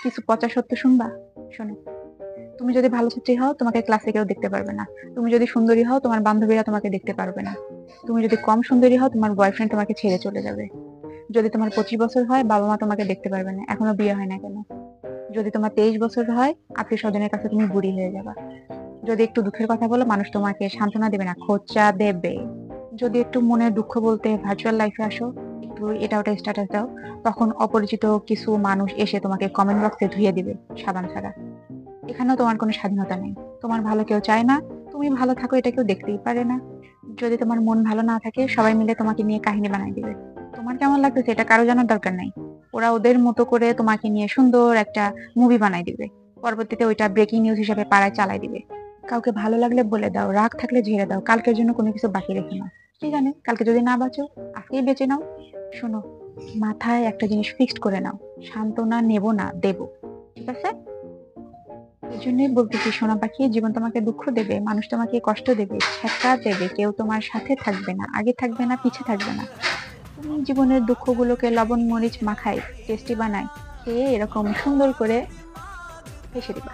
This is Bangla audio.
কিছু পচা সত্য শুনবা? শোনো, তুমি যদি ভালো ছাত্রী হও তোমাকে ক্লাসে কেউ দেখতে পারবে না। তুমি যদি সুন্দরী হও তোমার বান্ধবীরা তোমাকে দেখতে পারবে না। তুমি যদি কম সুন্দরী হও তোমার বয়ফ্রেন্ড তোমাকে ছেড়ে চলে যাবে। যদি তোমার 25 বছর হয় বাবা মা তোমাকে দেখতে পারবে না, এখনো বিয়ে হয় না কেন। যদি তোমার 23 বছর হয় আত্মীয় স্বজনের কাছে তুমি বুড়ি হয়ে যাবা। যদি একটু দুঃখের কথা বলো মানুষ তোমাকে সান্ত্বনা দেবে না, খোঁচা দেবে। যদি একটু মনের দুঃখ বলতে ভার্চুয়াল লাইফে আসো, একটু এটা ওটা স্ট্যাটাস দাও, তখন অপরিচিত কিছু মানুষ এসে তোমাকে কমেন্ট বক্সে ধুয়ে দিবে সাবান ছাড়া। এখানেও তোমার কোনো স্বাধীনতা নেই। তোমার ভালো কেউ চায় না, তুমি ভালো থাকো এটা কেউ দেখতেই পারে না। যদি তোমার মন ভালো না থাকে সবাই মিলে তোমাকে নিয়ে কাহিনী বানাই দিবে। তোমার কেমন লাগতেছে এটা কারো জানার দরকার নাই। ওরা ওদের মতো করে তোমাকে নিয়ে সুন্দর একটা মুভি বানাই দিবে। পরবর্তীতে ওইটা ব্রেকিং নিউজ হিসেবে পাড়ায় চালাই দিবে। কাউকে ভালো লাগলে বলে দাও, রাগ থাকলে ঝেড়ে দাও, কালকের জন্য কোনো কিছু বাকি রেখে নাও। কি জানে কালকে যদি না বাঁচো, আজকেই বেঁচে নাও। শোনো, মাথায় একটা জিনিস ফিক্সড করে নাও, সান্ত্বনা নেব না, দেব। ঠিক আছে? এই জন্যই বলতেছি সোনা পাখি, জীবন তোমাকে দুঃখ দেবে, মানুষ তোমাকে কষ্ট দেবে, ছেঁকা দেবে, কেউ তোমার সাথে থাকবে না, আগে থাকবে না, পিছে থাকবে না। তুমি জীবনের দুঃখগুলোকে লবণ মরিচ মাখাই টেস্টি বানাই খেয়ে এরকম সুন্দর করে হেসে দিবা।